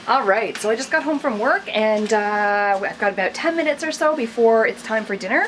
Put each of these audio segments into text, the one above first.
All right, so I just got home from work and I've got about 10 minutes or so before it's time for dinner.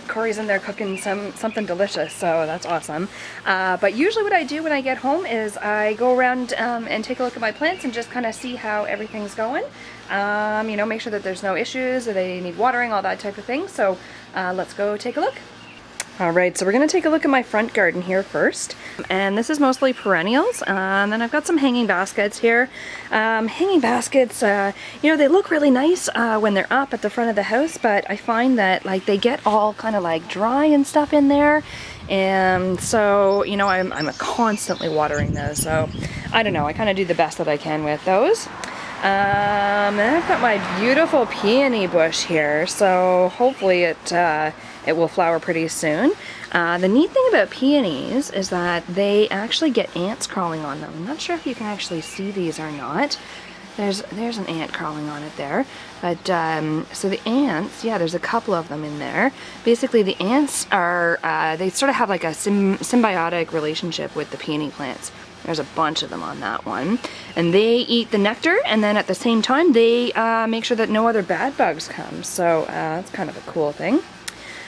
Corey's in there cooking something delicious, so that's awesome. But usually what I do when I get home is I go around and take a look at my plants and just kind of see how everything's going. You know, make sure that there's no issues, or they need watering, all that type of thing. So let's go take a look. Alright, so we're going to take a look at my front garden here first. And this is mostly perennials. And then I've got some hanging baskets here. Hanging baskets, you know, they look really nice when they're up at the front of the house, but I find that like they get all kind of like dry and stuff in there. And so, you know, I'm constantly watering those. So I don't know, I kind of do the best that I can with those. And I've got my beautiful peony bush here, so hopefully it will flower pretty soon. The neat thing about peonies is that they actually get ants crawling on them. I'm not sure if you can actually see these or not. There's an ant crawling on it there. But so the ants, yeah, there's a couple of them in there. Basically the ants are, they sort of have like a symbiotic relationship with the peony plants. There's a bunch of them on that one. And they eat the nectar, and then at the same time they make sure that no other bad bugs come. So that's kind of a cool thing.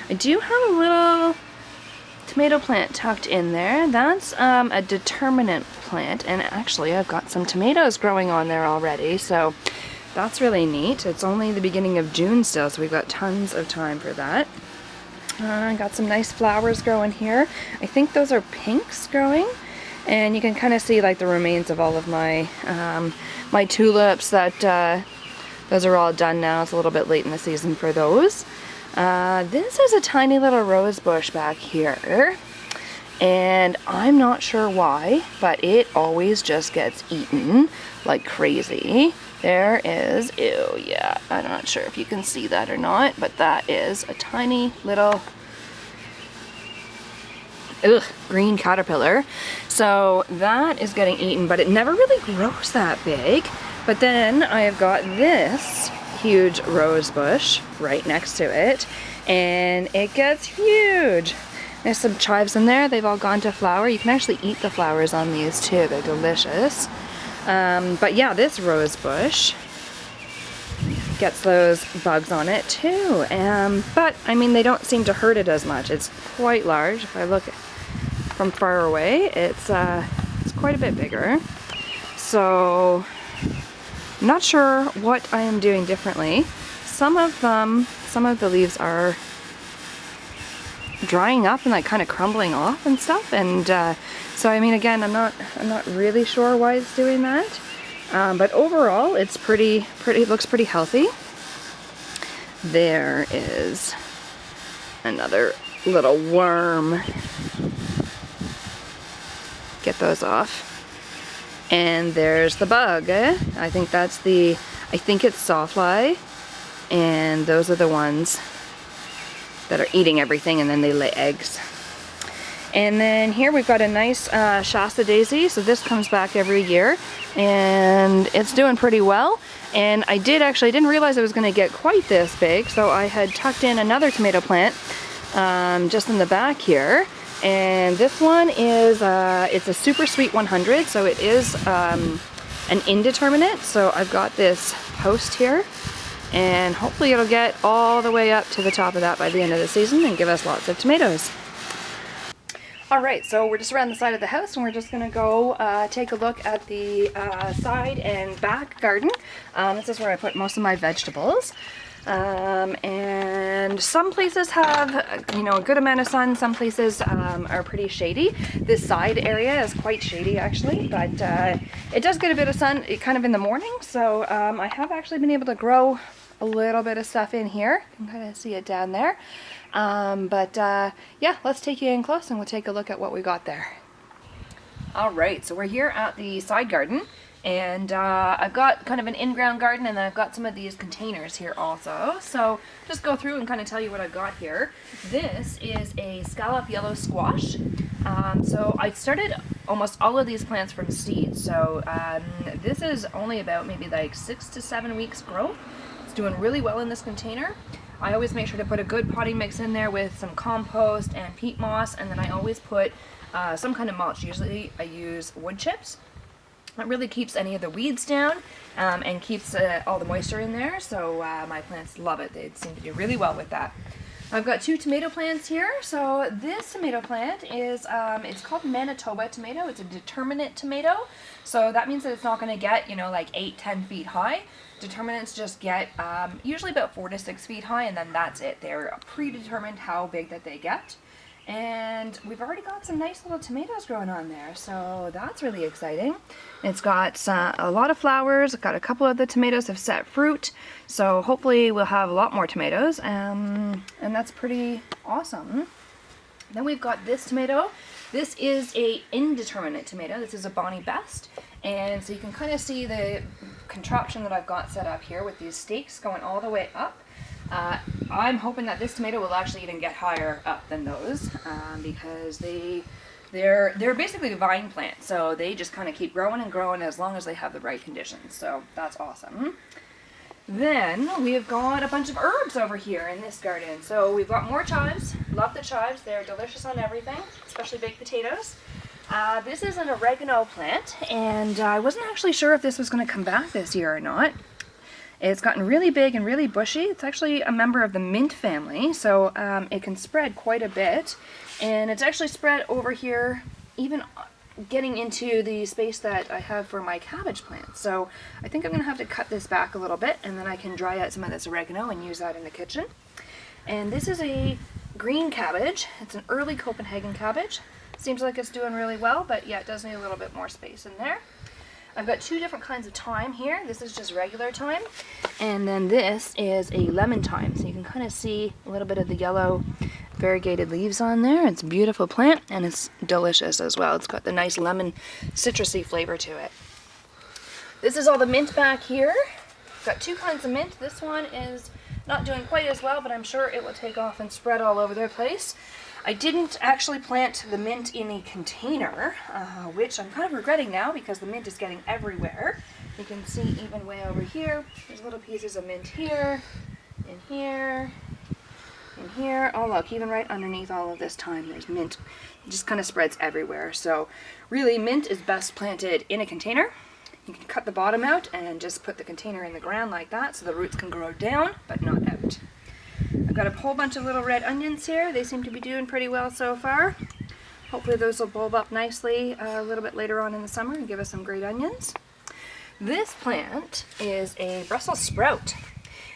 I do have a little tomato plant tucked in there. That's a determinate plant, and actually I've got some tomatoes growing on there already, so that's really neat. It's only the beginning of June still, so we've got tons of time for that. I got some nice flowers growing here. I think those are pinks growing, and you can kind of see like the remains of all of my my tulips. That those are all done now. It's a little bit late in the season for those. This is a tiny little rose bush back here, and I'm not sure why, but it always just gets eaten like crazy. There is, ew, yeah, I'm not sure if you can see that or not, but that is a tiny little green caterpillar. So that is getting eaten, but it never really grows that big. But then I have got this huge rose bush right next to it, and it gets huge. There's some chives in there. They've all gone to flower. You can actually eat the flowers on these too. They're delicious. But yeah, this rose bush gets those bugs on it too. But I mean, they don't seem to hurt it as much. It's quite large. If I look from far away, it's quite a bit bigger. So I'm not sure what I am doing differently. Some of the leaves are drying up and like kind of crumbling off and stuff, and so I mean, again, I'm not really sure why it's doing that, but overall it's pretty looks pretty healthy. There is another little worm. Get those off. And there's the bug. I think it's sawfly, and those are the ones that are eating everything, and then they lay eggs. And then here we've got a nice Shasta daisy. So this comes back every year, and it's doing pretty well. And I didn't realize it was going to get quite this big, so I had tucked in another tomato plant just in the back here. And this one is, it's a Super Sweet 100, so it is an indeterminate. So I've got this post here, and hopefully it'll get all the way up to the top of that by the end of the season and give us lots of tomatoes. Alright, so we're just around the side of the house, and we're just going to go take a look at the side and back garden. This is where I put most of my vegetables. And some places have, you know, a good amount of sun. Some places are pretty shady. This side area is quite shady actually, but it does get a bit of sun kind of in the morning. So I have actually been able to grow a little bit of stuff in here. You can kind of see it down there. Yeah, let's take you in close and we'll take a look at what we got there. All right, so we're here at the side garden. And I've got kind of an in-ground garden, and then I've got some of these containers here also. So just go through and kind of tell you what I've got here. This is a scallop yellow squash. So I started almost all of these plants from seed. So this is only about maybe like 6 to 7 weeks growth. It's doing really well in this container. I always make sure to put a good potting mix in there with some compost and peat moss, and then I always put some kind of mulch. Usually I use wood chips. It really keeps any of the weeds down and keeps all the moisture in there, so my plants love it. They seem to do really well with that. I've got 2 tomato plants here. So this tomato plant is, it's called Manitoba tomato. It's a determinate tomato. So that means that it's not going to get, you know, like 8-10 feet high. Determinants just get usually about 4 to 6 feet high, and then that's it. They're predetermined how big that they get. And we've already got some nice little tomatoes growing on there, so that's really exciting. It's got a lot of flowers. I've got a couple of the tomatoes have set fruit, so hopefully we'll have a lot more tomatoes, and that's pretty awesome. Then we've got this tomato. This is a indeterminate tomato. This is a Bonnie Best, and so you can kind of see the contraption that I've got set up here with these stakes going all the way up. I'm hoping that this tomato will actually even get higher up than those because they're basically a vine plant, so they just kind of keep growing and growing as long as they have the right conditions, so that's awesome. Then we've got a bunch of herbs over here in this garden. So we've got more chives. Love the chives. They're delicious on everything, especially baked potatoes. This is an oregano plant, and I wasn't actually sure if this was going to come back this year or not. It's gotten really big and really bushy. It's actually a member of the mint family, so it can spread quite a bit. And it's actually spread over here, even getting into the space that I have for my cabbage plants. So I think I'm going to have to cut this back a little bit, and then I can dry out some of this oregano and use that in the kitchen. And this is a green cabbage. It's an early Copenhagen cabbage. Seems like it's doing really well, but yeah, it does need a little bit more space in there. I've got 2 different kinds of thyme here. This is just regular thyme, and then this is a lemon thyme. So you can kind of see a little bit of the yellow variegated leaves on there. It's a beautiful plant, and it's delicious as well. It's got the nice lemon citrusy flavor to it. This is all the mint back here. Got 2 kinds of mint. This one is not doing quite as well, but I'm sure it will take off and spread all over their place. I didn't actually plant the mint in a container, which I'm kind of regretting now because the mint is getting everywhere. You can see even way over here, there's little pieces of mint here, in here, in here. Oh look, even right underneath all of this thyme, there's mint. It just kind of spreads everywhere. So really, mint is best planted in a container. You can cut the bottom out and just put the container in the ground like that so the roots can grow down, but not out. I've got a whole bunch of little red onions here. They seem to be doing pretty well so far. Hopefully those will bulb up nicely a little bit later on in the summer and give us some great onions. This plant is a Brussels sprout.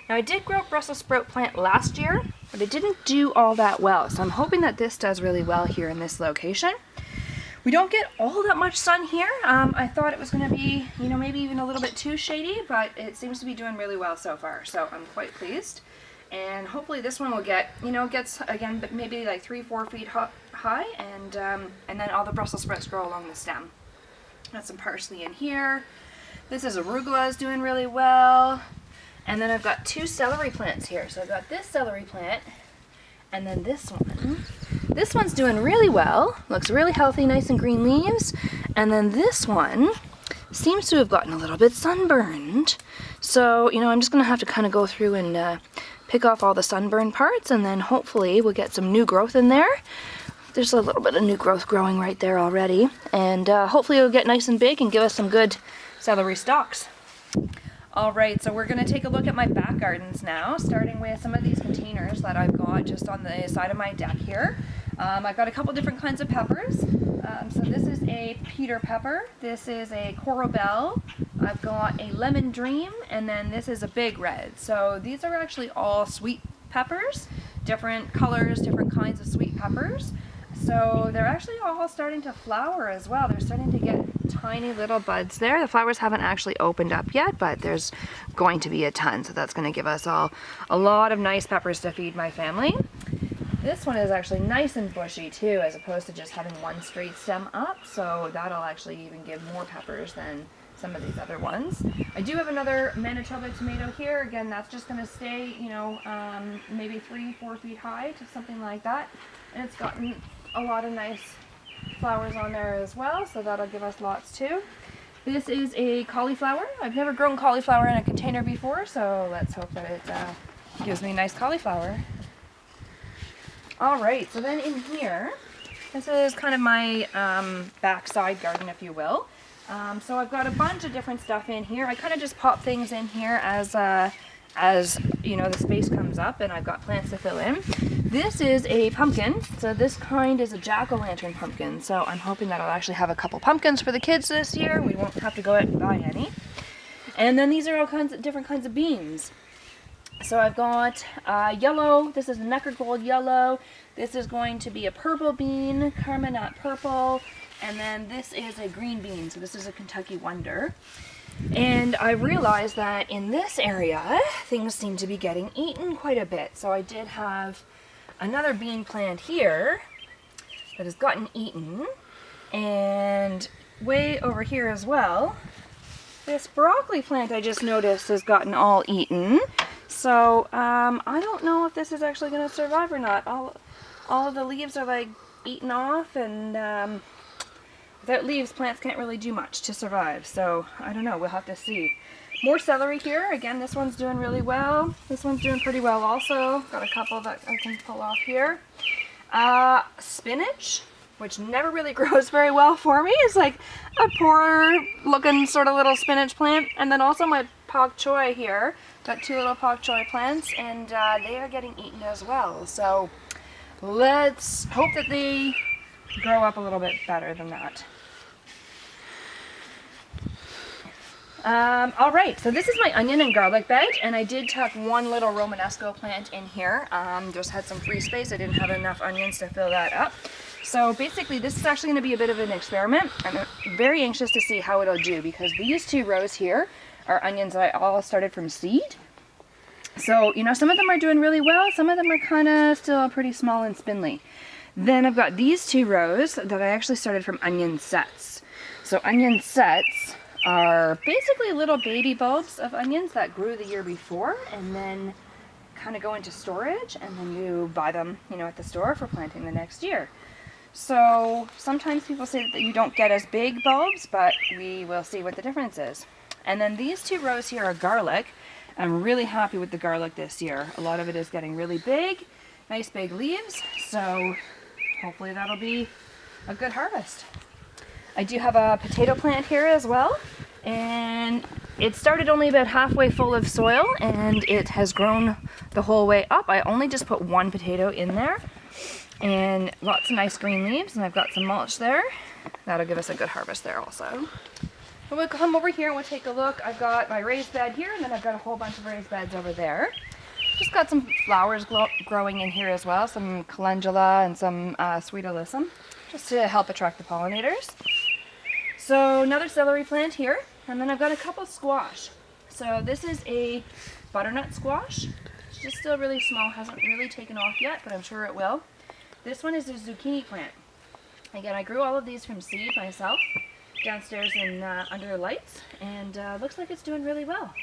Now I did grow a Brussels sprout plant last year, but it didn't do all that well. So I'm hoping that this does really well here in this location. We don't get all that much sun here. I thought it was going to be, you know, maybe even a little bit too shady, but it seems to be doing really well so far. So I'm quite pleased. And hopefully this one will get, you know, gets again maybe like 3-4 feet high, and then all the Brussels sprouts grow along the stem. Got some parsley in here. This is arugula is doing really well, and then I've got 2 celery plants here. So I've got this celery plant, and then this one. This one's doing really well. Looks really healthy, nice and green leaves, and then this one seems to have gotten a little bit sunburned. So you know, I'm just gonna have to kind of go through and pick off all the sunburned parts, and then hopefully we'll get some new growth in there. There's a little bit of new growth growing right there already, and hopefully it'll get nice and big and give us some good celery stalks. Alright, so we're going to take a look at my back gardens now, starting with some of these containers that I've got just on the side of my deck here. I've got a couple different kinds of peppers. So this is a Peter pepper, this is a Coral Bell, I've got a Lemon Dream, and then this is a Big Red. So these are actually all sweet peppers, different colors, different kinds of sweet peppers. So they're actually all starting to flower as well. They're starting to get tiny little buds there. The flowers haven't actually opened up yet, but there's going to be a ton. So that's going to give us all a lot of nice peppers to feed my family. This one is actually nice and bushy too, as opposed to just having one straight stem up. So that'll actually even give more peppers than some of these other ones. I do have another Manitoba tomato here. Again, that's just going to stay, you know, maybe 3-4 feet high, to something like that. And it's gotten a lot of nice flowers on there as well, so that'll give us lots too. This is a cauliflower. I've never grown cauliflower in a container before, so let's hope that it gives me a nice cauliflower. Alright, so then in here, this is kind of my backside garden, if you will. So I've got a bunch of different stuff in here. I kind of just pop things in here as you know, the space comes up, and I've got plants to fill in. This is a pumpkin. So this kind is a jack-o'-lantern pumpkin. So I'm hoping that I'll actually have a couple pumpkins for the kids this year. We won't have to go out and buy any. And then these are all kinds of different kinds of beans. So I've got yellow. This is a Necker Gold yellow. This is going to be a purple bean, Carminat purple. And then this is a green bean. So this is a Kentucky Wonder. And I realized that in this area, things seem to be getting eaten quite a bit. So I did have another bean plant here that has gotten eaten. And way over here as well, this broccoli plant I just noticed has gotten all eaten. So I don't know if this is actually going to survive or not. All of the leaves are like eaten off, and without leaves, plants can't really do much to survive, so I don't know, we'll have to see. More celery here. Again, this one's doing really well. This one's doing pretty well also. Got a couple that I can pull off here. Spinach, which never really grows very well for me. It's like a poor looking sort of little spinach plant. And then also my pak choi here. Got two little pak choi plants, and they are getting eaten as well. So let's hope that they grow up a little bit better than that. Alright, so this is my onion and garlic bed, and I did tuck one little Romanesco plant in here. Just had some free space. I didn't have enough onions to fill that up. So basically this is actually going to be a bit of an experiment. I'm very anxious to see how it'll do, because these two rows here are onions that I all started from seed. So, you know, some of them are doing really well, some of them are kind of still pretty small and spindly. Then I've got these two rows that I actually started from onion sets. So onion sets are basically little baby bulbs of onions that grew the year before and then kind of go into storage, and then you buy them, you know, at the store for planting the next year. So sometimes people say that you don't get as big bulbs, but we will see what the difference is. And then these two rows here are garlic. I'm really happy with the garlic this year. A lot of it is getting really big, nice big leaves, so hopefully that'll be a good harvest. I do have a potato plant here as well, and it started only about halfway full of soil, and it has grown the whole way up. I only just put one potato in there, and lots of nice green leaves, and I've got some mulch there. That'll give us a good harvest there also. And we'll come over here and we'll take a look. I've got my raised bed here, and then I've got a whole bunch of raised beds over there. Just got some flowers growing in here as well, some calendula and some sweet alyssum, just to help attract the pollinators. So another celery plant here, and then I've got a couple squash. So this is a butternut squash. It's just still really small, hasn't really taken off yet, but I'm sure it will. This one is a zucchini plant. Again, I grew all of these from seed myself downstairs in under the lights, and looks like it's doing really well.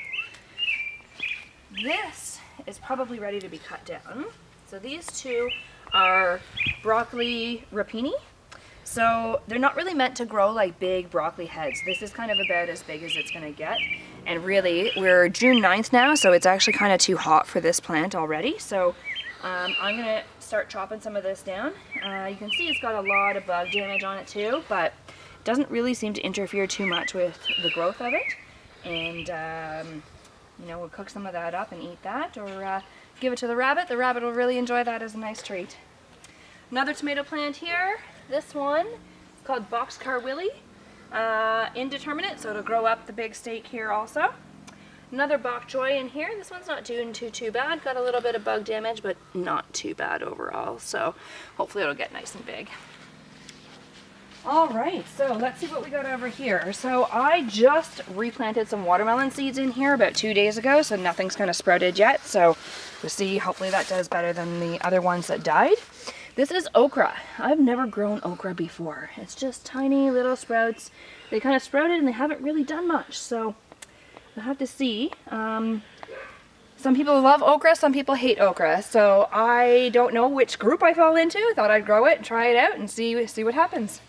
This is probably ready to be cut down. So these two are broccoli rapini. So they're not really meant to grow like big broccoli heads. This is kind of about as big as it's going to get. And really, we're June 9th now, so it's actually kind of too hot for this plant already. So I'm going to start chopping some of this down. You can see it's got a lot of bug damage on it too, but it doesn't really seem to interfere too much with the growth of it. And you know, we'll cook some of that up and eat that, or give it to the rabbit. The rabbit will really enjoy that as a nice treat. Another tomato plant here. This one is called Boxcar Willie. Indeterminate, so it'll grow up the big stake here also. Another bok choy in here. This one's not doing too bad. Got a little bit of bug damage, but not too bad overall. So hopefully it'll get nice and big. All right, so let's see what we got over here. So I just replanted some watermelon seeds in here about 2 days ago, so nothing's kind of sprouted yet. So we'll see, hopefully that does better than the other ones that died. This is okra. I've never grown okra before. It's just tiny little sprouts. They kind of sprouted and they haven't really done much, so we'll have to see. Some people love okra, some people hate okra, so I don't know which group I fall into. I thought I'd grow it and try it out and see what happens.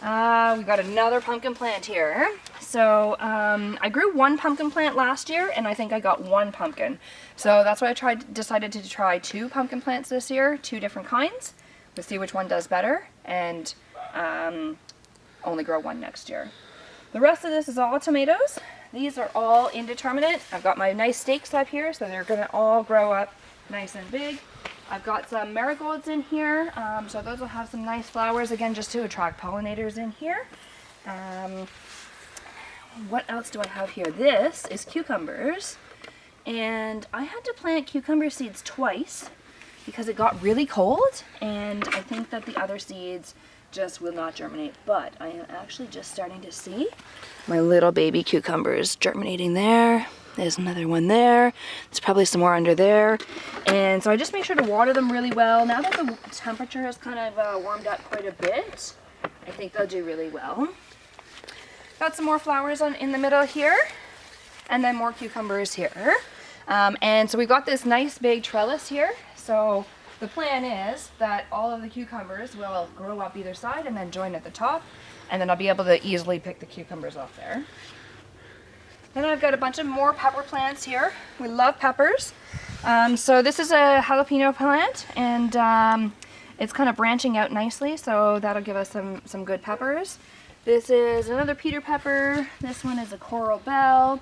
We got another pumpkin plant here. So I grew one pumpkin plant last year, and I think I got one pumpkin. So that's why I decided to try 2 pumpkin plants this year, 2 different kinds, to see which one does better, and only grow one next year. The rest of this is all tomatoes. These are all indeterminate. I've got my nice stakes up here, so they're gonna all grow up nice and big. I've got some marigolds in here, so those will have some nice flowers, again, just to attract pollinators in here. What else do I have here? This is cucumbers, and I had to plant cucumber seeds twice because it got really cold, and I think that the other seeds just will not germinate, but I am actually just starting to see my little baby cucumbers germinating there. There's another one there. There's probably some more under there. And so I just make sure to water them really well. Now that the temperature has kind of warmed up quite a bit, I think they'll do really well. Got some more flowers in the middle here, and then more cucumbers here. And so we've got this nice big trellis here. So the plan is that all of the cucumbers will grow up either side and then join at the top, and then I'll be able to easily pick the cucumbers off there. Then I've got a bunch of more pepper plants here. We love peppers. So this is a jalapeno plant, and it's kind of branching out nicely, so that'll give us some good peppers. This is another Peter pepper. This one is a coral bell.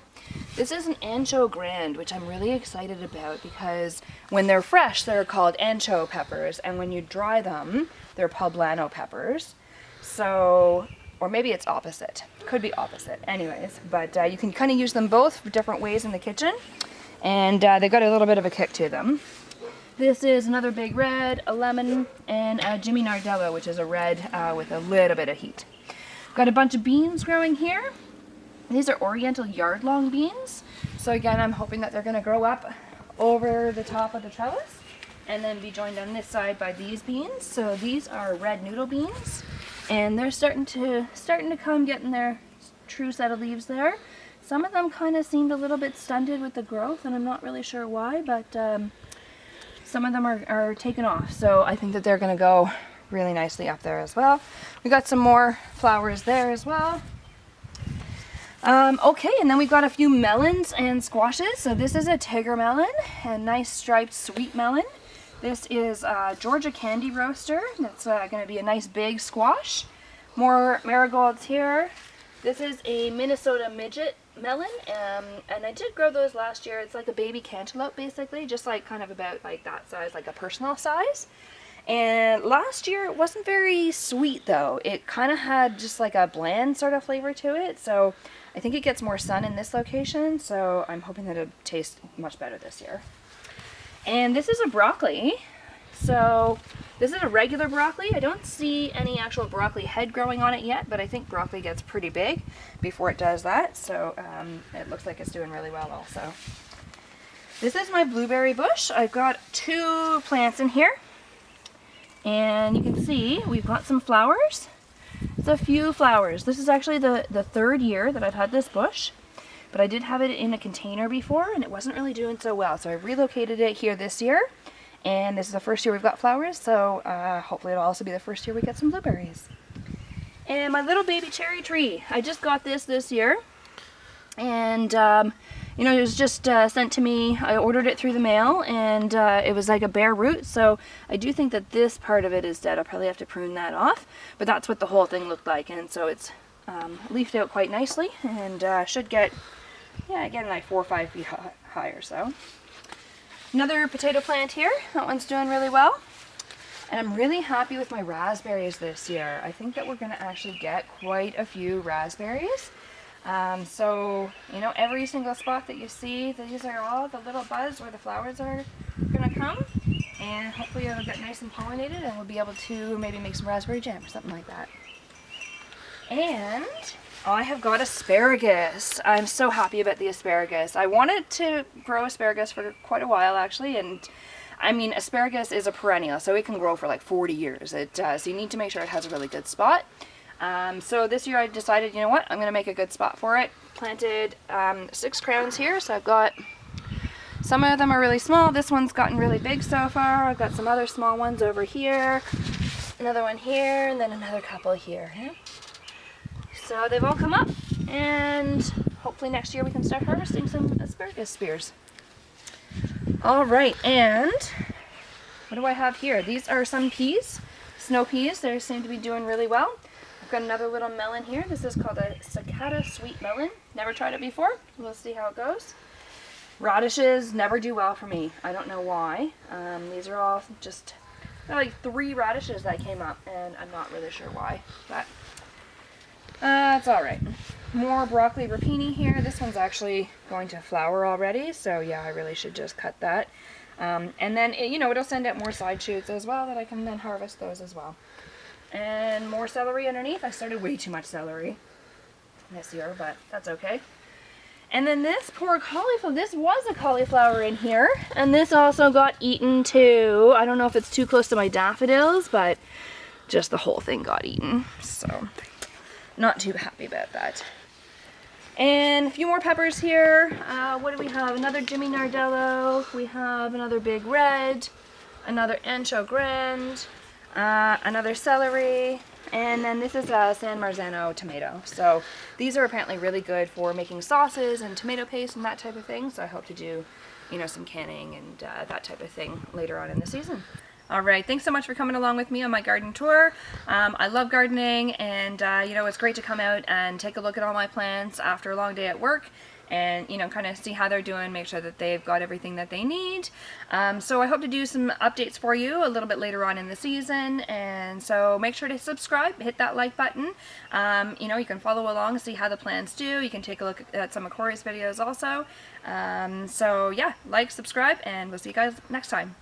This is an ancho grand, which I'm really excited about because when they're fresh, they're called ancho peppers, and when you dry them, they're poblano peppers. So, or maybe it's opposite. Could be opposite. Anyways, but you can kind of use them both for different ways in the kitchen, and they've got a little bit of a kick to them. This is another big red, a lemon, and a Jimmy Nardello, which is a red with a little bit of heat. Got a bunch of beans growing here. These are Oriental yard-long beans. So again, I'm hoping that they're going to grow up over the top of the trellis and then be joined on this side by these beans. So these are red noodle beans, and they're starting to come, getting their true set of leaves there. Some of them kind of seemed a little bit stunted with the growth, and I'm not really sure why, but some of them are taken off. So I think that they're going to go really nicely up there as well. We got some more flowers there as well. Okay, and then we've got a few melons and squashes. So this is a tiger melon, a nice striped sweet melon. This is Georgia Candy Roaster. That's going to be a nice big squash. More marigolds here. This is a Minnesota midget melon, and I did grow those last year. It's like a baby cantaloupe basically, just like kind of about like that size, like a personal size. And last year it wasn't very sweet though. It kind of had just like a bland sort of flavor to it. So I think it gets more sun in this location. So I'm hoping that it'll taste much better this year. And this is a broccoli. So this is a regular broccoli. I don't see any actual broccoli head growing on it yet, but I think broccoli gets pretty big before it does that. So it looks like it's doing really well also. This is my blueberry bush. I've got 2 plants in here. And you can see we've got some flowers. It's a few flowers. This is actually the 3rd year that I've had this bush, but I did have it in a container before and it wasn't really doing so well. So I relocated it here this year, and this is the first year we've got flowers, so hopefully it'll also be the first year we get some blueberries. And my little baby cherry tree. I just got this year, and you know, it was just sent to me. I ordered it through the mail, and it was like a bare root, so I do think that this part of it is dead. I'll probably have to prune that off, but that's what the whole thing looked like, and so it's leafed out quite nicely, and should get, yeah, again, like 4 or 5 feet high or so. Another potato plant here. That one's doing really well. And I'm really happy with my raspberries this year. I think that we're going to actually get quite a few raspberries. So, you know, every single spot that you see, these are all the little buds where the flowers are going to come. And hopefully it'll get nice and pollinated and we'll be able to maybe make some raspberry jam or something like that. And I have got asparagus. I'm so happy about the asparagus. I wanted to grow asparagus for quite a while actually, and I mean, asparagus is a perennial, so it can grow for like 40 years. It does. So you need to make sure it has a really good spot. So this year I decided, you know what, I'm going to make a good spot for it. Planted 6 crowns here, so I've got, some of them are really small. This one's gotten really big so far. I've got some other small ones over here, another one here, and then another couple here. Yeah? So they've all come up, and hopefully next year we can start harvesting some asparagus spears. All right, and what do I have here? These are some peas, snow peas. They seem to be doing really well. I've got another little melon here. This is called a Cicada Sweet Melon. Never tried it before. We'll see how it goes. Radishes never do well for me. I don't know why. These are all just like 3 radishes that came up, and I'm not really sure why, but it's all right. More broccoli rapini here. This one's actually going to flower already, so yeah, I really should just cut that. And then, it'll send out more side shoots as well that I can then harvest those as well. And more celery underneath. I started way too much celery this year, but that's okay. And then this poor cauliflower, this was a cauliflower in here, and this also got eaten too. I don't know if it's too close to my daffodils, but just the whole thing got eaten, so not too happy about that. And a few more peppers here. What do we have? Another Jimmy Nardello. We have another Big Red, another Ancho Grande, another celery, and then this is a San Marzano tomato. So these are apparently really good for making sauces and tomato paste and that type of thing. So I hope to do, some canning and that type of thing later on in the season. Alright, thanks so much for coming along with me on my garden tour. I love gardening, and it's great to come out and take a look at all my plants after a long day at work and kind of see how they're doing, make sure that they've got everything that they need. So I hope to do some updates for you a little bit later on in the season, and so make sure to subscribe, hit that like button. You can follow along, see how the plants do. You can take a look at some of Corey's videos also. So yeah, like, subscribe, and we'll see you guys next time.